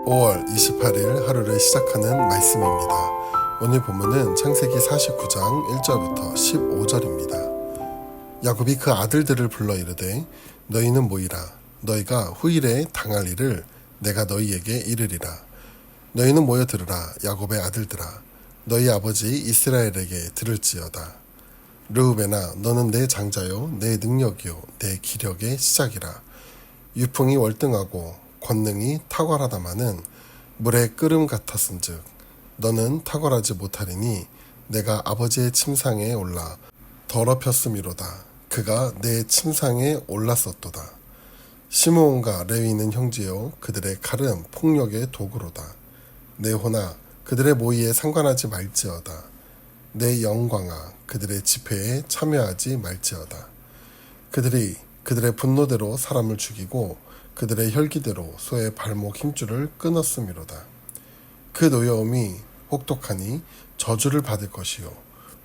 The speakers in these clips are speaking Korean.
5월 28일 하루를 시작하는 말씀입니다. 오늘 본문은 창세기 49장 1절부터 15절입니다. 야곱이 그 아들들을 불러 이르되 너희는 모이라. 너희가 후일에 당할 일을 내가 너희에게 이르리라. 너희는 모여 들으라. 야곱의 아들들아. 너희 아버지 이스라엘에게 들을지어다. 르우벤아, 너는 내 장자요 내 능력이요 내 기력의 시작이라. 유풍이 월등하고 권능이 탁월하다마는 물의 끓음 같았은즉 너는 탁월하지 못하리니 내가 아버지의 침상에 올라 더럽혔음이로다. 그가 내 침상에 올랐었도다. 시므온과 레위는 형제요 그들의 칼은 폭력의 도구로다. 내 호나 그들의 모의에 상관하지 말지어다. 내 영광아 그들의 집회에 참여하지 말지어다. 그들이 그들의 분노대로 사람을 죽이고 그들의 혈기대로 소의 발목 힘줄을 끊었음이로다. 그 노여움이 혹독하니 저주를 받을 것이요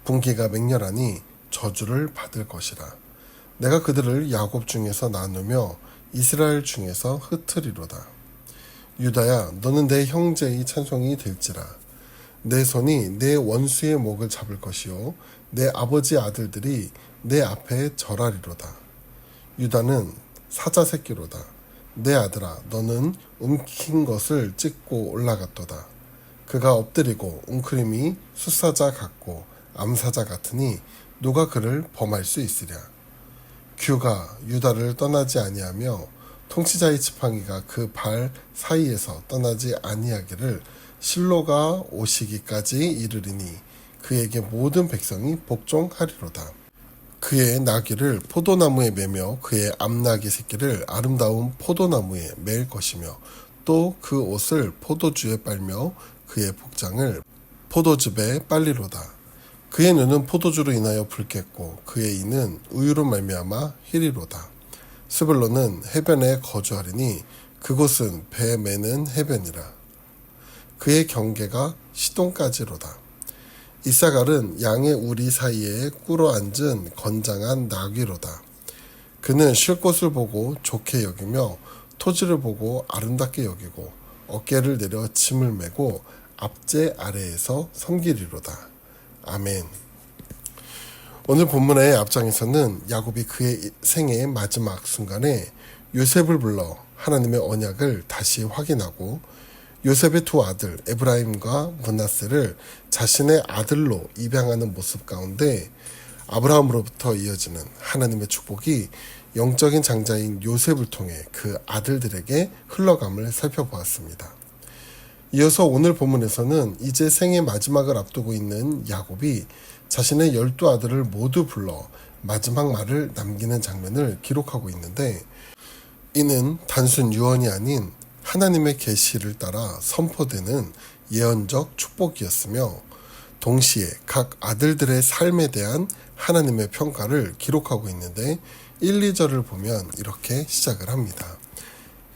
분기가 맹렬하니 저주를 받을 것이라. 내가 그들을 야곱 중에서 나누며 이스라엘 중에서 흩으리로다. 유다야, 너는 내 형제의 찬송이 될지라. 내 손이 내 원수의 목을 잡을 것이요 내 아버지 아들들이 내 앞에 절하리로다. 유다는 사자 새끼로다. 내 아들아, 너는 움킨 것을 찢고 올라갔도다. 그가 엎드리고 웅크림이 숫사자 같고 암사자 같으니 누가 그를 범할 수 있으랴. 규가 유다를 떠나지 아니하며 통치자의 지팡이가 그 발 사이에서 떠나지 아니하기를 실로가 오시기까지 이르리니 그에게 모든 백성이 복종하리로다. 그의 나귀를 포도나무에 매며 그의 암나귀 새끼를 아름다운 포도나무에 맬 것이며 또 그 옷을 포도주에 빨며 그의 복장을 포도즙에 빨리로다. 그의 눈은 포도주로 인하여 붉겠고 그의 이는 우유로 말미암아 희리로다. 스불론은 해변에 거주하리니 그곳은 배 매는 해변이라. 그의 경계가 시돈까지로다. 이사갈은 양의 우리 사이에 꿇어 앉은 건장한 나귀로다. 그는 쉴 곳을 보고 좋게 여기며 토지를 보고 아름답게 여기고 어깨를 내려 짐을 메고 앞제 아래에서 섬기리로다. 아멘. 오늘 본문의 앞장에서는 야곱이 그의 생애의 마지막 순간에 요셉을 불러 하나님의 언약을 다시 확인하고 요셉의 두 아들 에브라임과 므낫세를 자신의 아들로 입양하는 모습 가운데 아브라함으로부터 이어지는 하나님의 축복이 영적인 장자인 요셉을 통해 그 아들들에게 흘러감을 살펴보았습니다. 이어서 오늘 본문에서는 이제 생의 마지막을 앞두고 있는 야곱이 자신의 12아들을 모두 불러 마지막 말을 남기는 장면을 기록하고 있는데, 이는 단순 유언이 아닌 하나님의 계시를 따라 선포되는 예언적 축복이었으며 동시에 각 아들들의 삶에 대한 하나님의 평가를 기록하고 있는데 1, 2절을 보면 이렇게 시작을 합니다.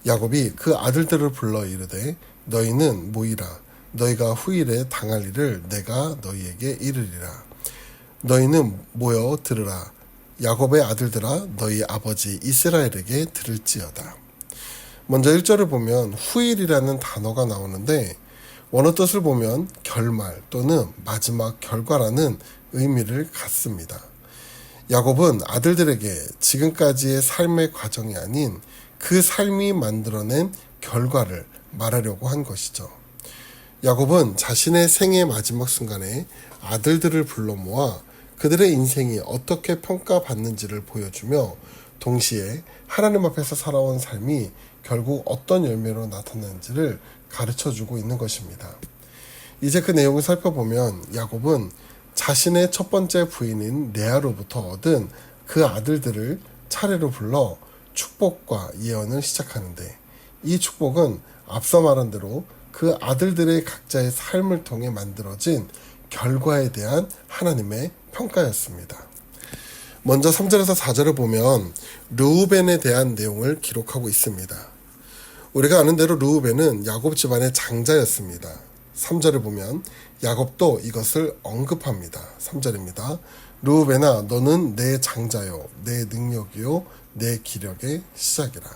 야곱이 그 아들들을 불러 이르되 너희는 모이라. 너희가 후일에 당할 일을 내가 너희에게 이르리라. 너희는 모여 들으라. 야곱의 아들들아 너희 아버지 이스라엘에게 들을지어다. 먼저 1절을 보면 후일이라는 단어가 나오는데 원어 뜻을 보면 결말 또는 마지막 결과라는 의미를 갖습니다. 야곱은 아들들에게 지금까지의 삶의 과정이 아닌 그 삶이 만들어낸 결과를 말하려고 한 것이죠. 야곱은 자신의 생의 마지막 순간에 아들들을 불러 모아 그들의 인생이 어떻게 평가받는지를 보여주며 동시에 하나님 앞에서 살아온 삶이 결국 어떤 열매로 나타나는지를 가르쳐주고 있는 것입니다. 이제 그 내용을 살펴보면 야곱은 자신의 첫 번째 부인인 레아로부터 얻은 그 아들들을 차례로 불러 축복과 예언을 시작하는데, 이 축복은 앞서 말한 대로 그 아들들의 각자의 삶을 통해 만들어진 결과에 대한 하나님의 평가였습니다. 먼저 3절에서 4절을 보면 르우벤에 대한 내용을 기록하고 있습니다. 우리가 아는 대로 르우벤은 야곱 집안의 장자였습니다. 3절을 보면 야곱도 이것을 언급합니다. 3절입니다. 르우벤아 너는 내 장자요 내 능력이요 내 기력의 시작이라.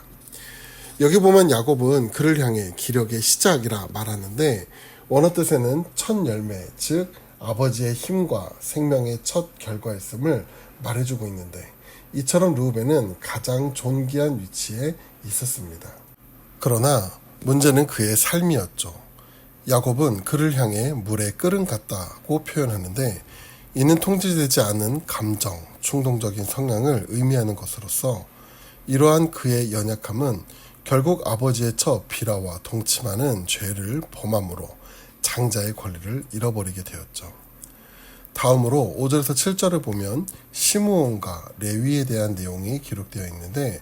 여기 보면 야곱은 그를 향해 기력의 시작이라 말하는데 원어 뜻에는 첫 열매, 즉 아버지의 힘과 생명의 첫 결과였음을 말해주고 있는데 이처럼 르우벤은 가장 존귀한 위치에 있었습니다. 그러나 문제는 그의 삶이었죠. 야곱은 그를 향해 물의 끓음 같다고 표현하는데 이는 통제되지 않은 감정, 충동적인 성향을 의미하는 것으로서 이러한 그의 연약함은 결국 아버지의 처 비라와 동침하는 죄를 범함으로 장자의 권리를 잃어버리게 되었죠. 다음으로 5절에서 7절을 보면 시므온과 레위에 대한 내용이 기록되어 있는데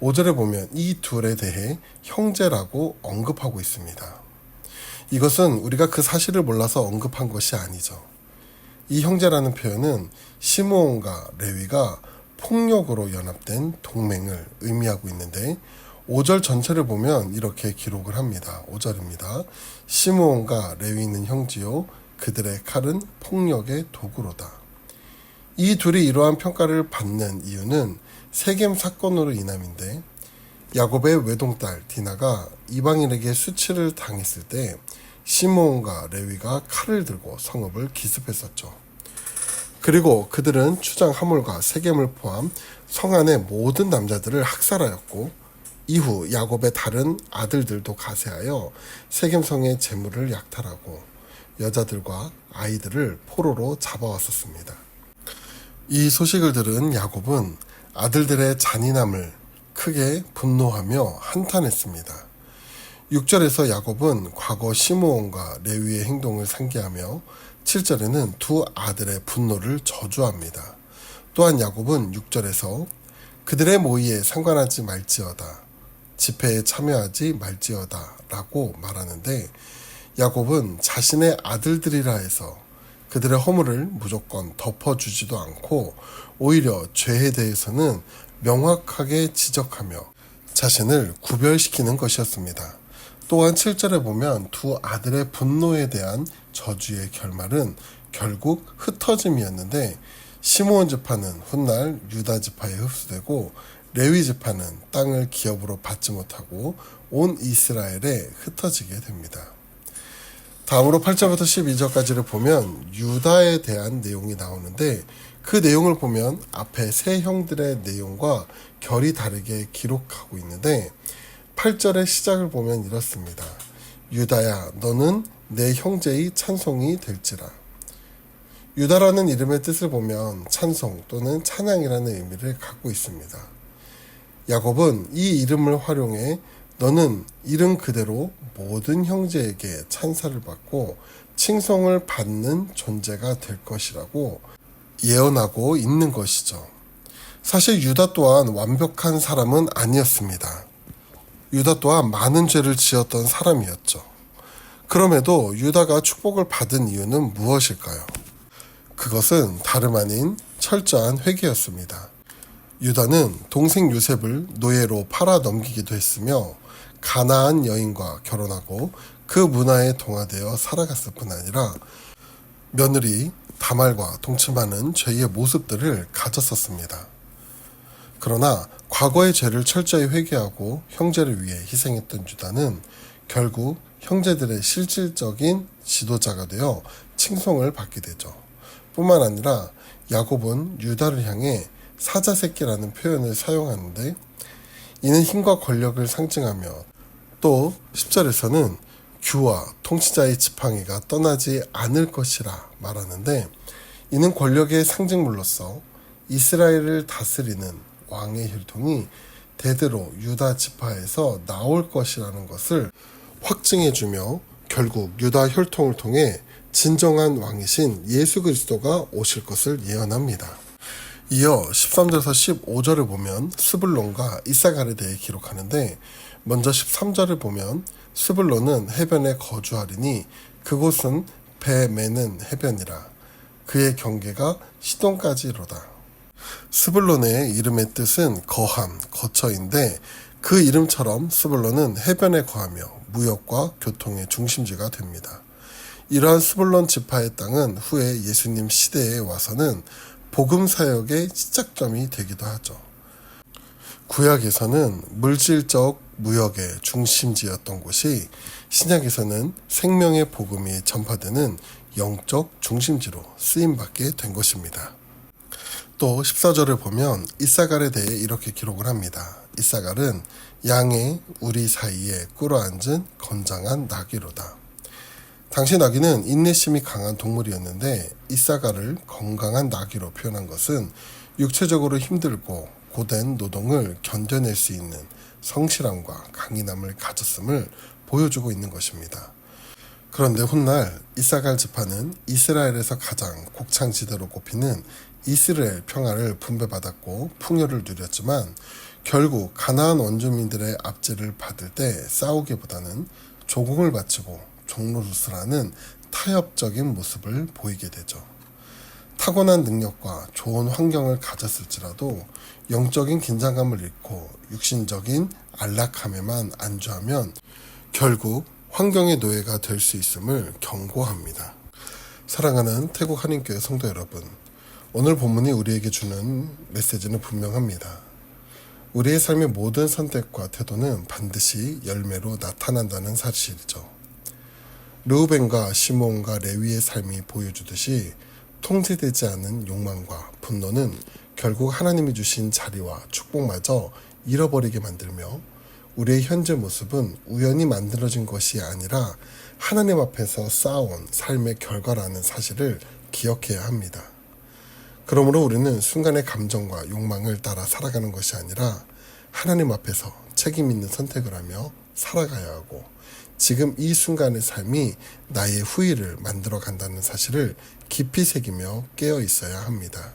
5절에 보면 이 둘에 대해 형제라고 언급하고 있습니다. 이것은 우리가 그 사실을 몰라서 언급한 것이 아니죠. 이 형제라는 표현은 시므온과 레위가 폭력으로 연합된 동맹을 의미하고 있는데 5절 전체를 보면 이렇게 기록을 합니다. 5절입니다. 시므온과 레위는 형제요 그들의 칼은 폭력의 도구로다. 이 둘이 이러한 평가를 받는 이유는 세겜 사건으로 인함인데 야곱의 외동딸 디나가 이방인에게 수치를 당했을 때 시므온과 레위가 칼을 들고 성읍을 기습했었죠. 그리고 그들은 추장 하몰과 세겜을 포함 성 안의 모든 남자들을 학살하였고 이후 야곱의 다른 아들들도 가세하여 세겜성의 재물을 약탈하고 여자들과 아이들을 포로로 잡아왔었습니다. 이 소식을 들은 야곱은 아들들의 잔인함을 크게 분노하며 한탄했습니다. 6절에서 야곱은 과거 시므온과 레위의 행동을 상기하며 7절에는 두 아들의 분노를 저주합니다. 또한 야곱은 6절에서 그들의 모의에 상관하지 말지어다, 집회에 참여하지 말지어다 라고 말하는데 야곱은 자신의 아들들이라 해서 그들의 허물을 무조건 덮어주지도 않고 오히려 죄에 대해서는 명확하게 지적하며 자신을 구별시키는 것이었습니다. 또한 7절에 보면 두 아들의 분노에 대한 저주의 결말은 결국 흩어짐이었는데 시므온 지파는 훗날 유다 지파에 흡수되고 레위 지파는 땅을 기업으로 받지 못하고 온 이스라엘에 흩어지게 됩니다. 다음으로 8절부터 12절까지를 보면 유다에 대한 내용이 나오는데 그 내용을 보면 앞에 세 형들의 내용과 결이 다르게 기록하고 있는데 8절의 시작을 보면 이렇습니다. 유다야 너는 내 형제의 찬송이 될지라. 유다라는 이름의 뜻을 보면 찬송 또는 찬양이라는 의미를 갖고 있습니다. 야곱은 이 이름을 활용해 너는 이름 그대로 모든 형제에게 찬사를 받고 칭송을 받는 존재가 될 것이라고 예언하고 있는 것이죠. 사실 유다 또한 완벽한 사람은 아니었습니다. 유다 또한 많은 죄를 지었던 사람이었죠. 그럼에도 유다가 축복을 받은 이유는 무엇일까요? 그것은 다름 아닌 철저한 회개였습니다. 유다는 동생 요셉을 노예로 팔아 넘기기도 했으며 가나안 여인과 결혼하고 그 문화에 동화되어 살아갔을 뿐 아니라 며느리 다말과 동침하는 죄의 모습들을 가졌었습니다. 그러나 과거의 죄를 철저히 회개하고 형제를 위해 희생했던 유다는 결국 형제들의 실질적인 지도자가 되어 칭송을 받게 되죠. 뿐만 아니라 야곱은 유다를 향해 사자새끼라는 표현을 사용하는데 이는 힘과 권력을 상징하며 또 10절에서는 규와 통치자의 지팡이가 떠나지 않을 것이라 말하는데 이는 권력의 상징물로서 이스라엘을 다스리는 왕의 혈통이 대대로 유다 지파에서 나올 것이라는 것을 확증해주며 결국 유다 혈통을 통해 진정한 왕이신 예수 그리스도가 오실 것을 예언합니다. 이어 13절에서 15절을 보면 스불론과 이사갈에 대해 기록하는데 먼저 13절을 보면 스불론은 해변에 거주하리니 그곳은 배 매는 해변이라 그의 경계가 시돈까지로다. 스불론의 이름의 뜻은 거함, 거처인데 그 이름처럼 스불론은 해변에 거하며 무역과 교통의 중심지가 됩니다. 이러한 스불론 지파의 땅은 후에 예수님 시대에 와서는 복음 사역의 시작점이 되기도 하죠. 구약에서는 물질적 무역의 중심지였던 곳이 신약에서는 생명의 복음이 전파되는 영적 중심지로 쓰임받게 된 것입니다. 또 14절을 보면 이사갈에 대해 이렇게 기록을 합니다. 이사갈은 양의 우리 사이에 꿇어앉은 건장한 나귀로다. 당시 나귀는 인내심이 강한 동물이었는데 이사갈을 건강한 나귀로 표현한 것은 육체적으로 힘들고 고된 노동을 견뎌낼 수 있는 성실함과 강인함을 가졌음을 보여주고 있는 것입니다. 그런데 훗날 이사갈 지파는 이스라엘에서 가장 곡창지대로 꼽히는 이스라엘 평화를 분배받았고 풍요를 누렸지만 결국 가나안 원주민들의 압제를 받을 때 싸우기보다는 조공을 바치고 종노릇을 하는 타협적인 모습을 보이게 되죠. 타고난 능력과 좋은 환경을 가졌을지라도 영적인 긴장감을 잃고 육신적인 안락함에만 안주하면 결국 환경의 노예가 될 수 있음을 경고합니다. 사랑하는 태국 한인교회 성도 여러분, 오늘 본문이 우리에게 주는 메시지는 분명합니다. 우리의 삶의 모든 선택과 태도는 반드시 열매로 나타난다는 사실이죠. 르우벤과 시몬과 레위의 삶이 보여주듯이 통제되지 않은 욕망과 분노는 결국 하나님이 주신 자리와 축복마저 잃어버리게 만들며 우리의 현재 모습은 우연히 만들어진 것이 아니라 하나님 앞에서 쌓아온 삶의 결과라는 사실을 기억해야 합니다. 그러므로 우리는 순간의 감정과 욕망을 따라 살아가는 것이 아니라 하나님 앞에서 책임 있는 선택을 하며 살아가야 하고 지금 이 순간의 삶이 나의 후일을 만들어 간다는 사실을 깊이 새기며 깨어 있어야 합니다.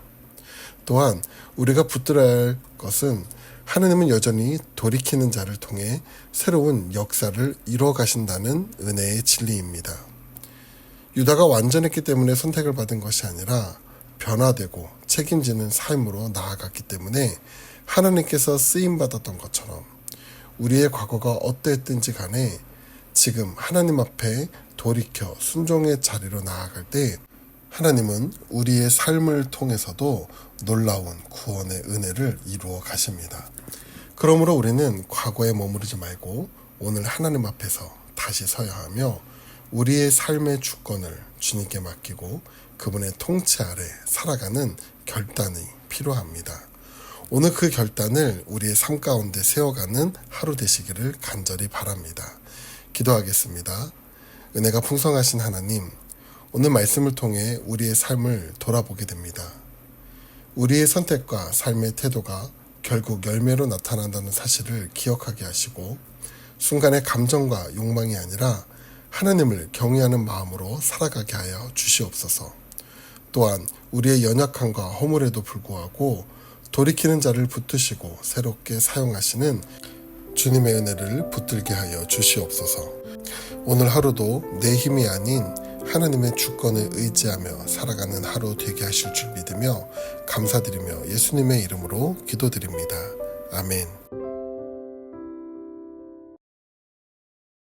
또한 우리가 붙들어야 할 것은 하나님은 여전히 돌이키는 자를 통해 새로운 역사를 이루어 가신다는 은혜의 진리입니다. 유다가 완전했기 때문에 선택을 받은 것이 아니라 변화되고 책임지는 삶으로 나아갔기 때문에 하나님께서 쓰임받았던 것처럼 우리의 과거가 어떠했든지 간에 지금 하나님 앞에 돌이켜 순종의 자리로 나아갈 때 하나님은 우리의 삶을 통해서도 놀라운 구원의 은혜를 이루어 가십니다. 그러므로 우리는 과거에 머무르지 말고 오늘 하나님 앞에서 다시 서야 하며 우리의 삶의 주권을 주님께 맡기고 그분의 통치 아래 살아가는 결단이 필요합니다. 오늘 그 결단을 우리의 삶 가운데 세워가는 하루 되시기를 간절히 바랍니다. 기도하겠습니다. 은혜가 풍성하신 하나님, 오늘 말씀을 통해 우리의 삶을 돌아보게 됩니다. 우리의 선택과 삶의 태도가 결국 열매로 나타난다는 사실을 기억하게 하시고 순간의 감정과 욕망이 아니라 하나님을 경외하는 마음으로 살아가게 하여 주시옵소서. 또한 우리의 연약함과 허물에도 불구하고 돌이키는 자를 붙드시고 새롭게 사용하시는 주님의 은혜를 붙들게 하여 주시옵소서. 오늘 하루도 내 힘이 아닌 하나님의 주권을 의지하며 살아가는 하루 되게 하실 줄 믿으며 감사드리며 예수님의 이름으로 기도드립니다. 아멘.